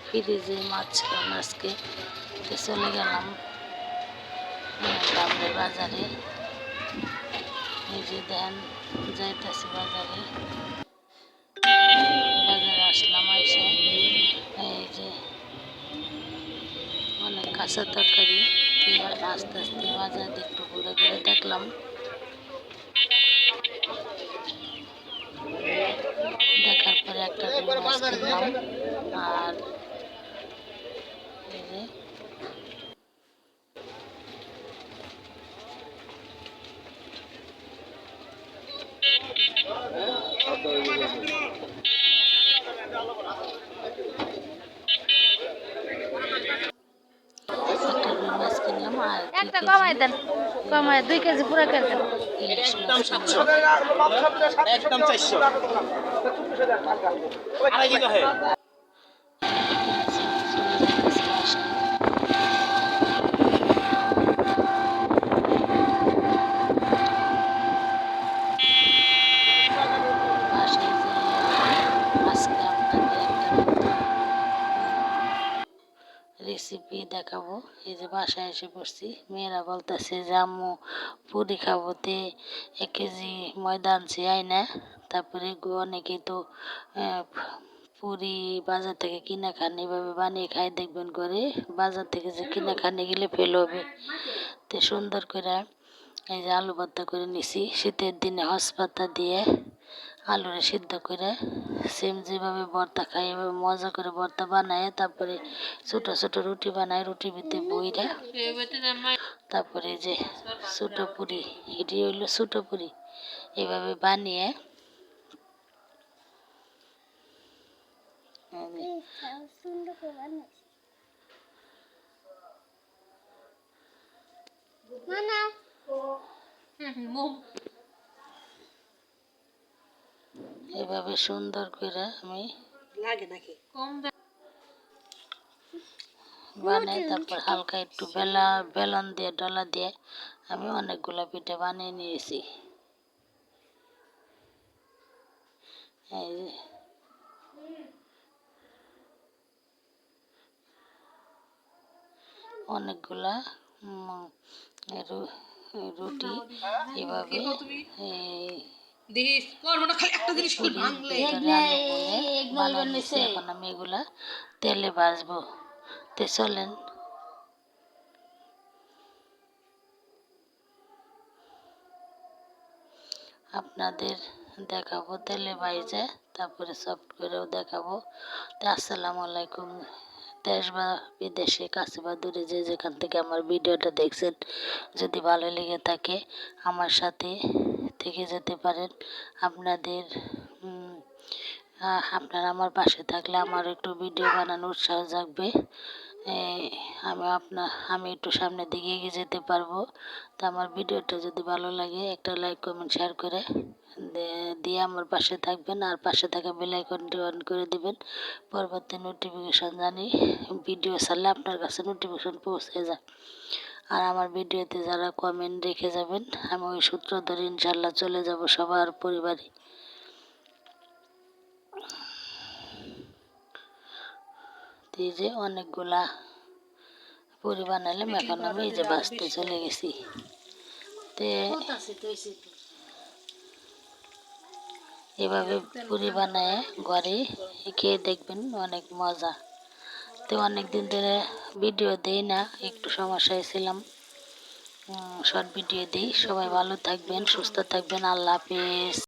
ফ্রিজে মাছ ছিল না আজকে, তো চলে গেলাম বাবরের বাজারে। এই যে দেন যাইতেছি বাজারে, বাজারে আসলাম আইসা এই যে অনেক কাঁচা তরকারি আস্তে আস্তে বাজার একটু ঘুরে ঘুরে দেখলাম। দেখার পরে একটা রুই মাছ কিনলাম। আর এই যে একটা রুই মাছ কিনলাম আর একটা কমাই দেন, কমাই 2 কেজি পুরো করে দেন। ইলিশ মাছ একদম 400 আড়াই কিলো হয়। রেসিপি দেখাবো। এই যে বাসায় এসে পড়ছি, মেয়েরা বলতেছে যে আম্মু পুরি খাবো, তে 1 কেজি ময়দা আনছি আইনা। তারপরে অনেকেই তো পুরি বাজার থেকে কিনে খান, এভাবে বানিয়ে খাই দেখবেন করে। বাজার থেকে যে কিনে খানে গেলে ফেল হবে। তো সুন্দর করে এই যে আলু ভর্তা করে নিছি, শীতের দিনে হসপাতা দিয়ে আলুরে সিদ্ধ করে সেম যেভাবে ভর্তা খাই এভাবে মজা করে ভর্তা বানায়, তারপরে ছোট ছোট রুটি বানায়, রুটির ভিতরে বইরা, তারপরে যে ছোট পুরি, এটি হইলো ছোট পুরি, এভাবে বানিয়ে এভাবে সুন্দর করে আমি বানাই। তারপর হালকা একটু বেলন দিয়ে ডলা দিয়ে আমি অনেকগুলো পিঠে বানিয়ে নিয়েছি। এই যে অনেকগুলা রুটি এভাবে বানিয়েছি। এখন আমি এগুলা তেলে ভাজবো। তে চলেন আপনাদের দেখাবো তেলে ভাইজা, তারপরে সফট করেও দেখাবো। তো আসসালামু আলাইকুম, দেশ বা বিদেশে কাছে বা দূরে যে যেখান থেকে আমার ভিডিওটা দেখছেন, যদি ভালো লেগে থাকে আমার সাথে থেকে যেতে পারেন। আপনাদের আপনারা আমার পাশে থাকলে আমার একটু ভিডিও বানানোর উৎসাহ জাগবে। আমি একটু সামনের দিকে এগিয়ে যেতে পারবো। তো আমার ভিডিওটা যদি ভালো লাগে একটা লাইক কমেন্ট শেয়ার করে দিয়ে আমার পাশে থাকবেন, আর পাশে থাকা বেল আইকনটি অন করে দিবেন। পরবর্তী নোটিফিকেশন জানি ভিডিও ছাড়লে আপনার কাছে নোটিফিকেশন পৌঁছে যায়। আর আমার ভিডিওতে যারা কমেন্ট রেখে যাবেন, আমি ওই সূত্র ধরে ইনশাল্লাহ চলে যাব সবার পরিবারে। এই যে অনেকগুলা পুরি বানালাম, এখন আমি এই যে বাঁচতে চলে গেছি। এভাবে পুরি বানায় ঘরে খেয়ে দেখবেন, অনেক মজা। তো অনেকদিন ধরে ভিডিও দেই না, একটু সমস্যায় ছিলাম, শর্ট ভিডিও দিই। সবাই ভালো থাকবেন, সুস্থ থাকবেন, আল্লাহ হাফেজ।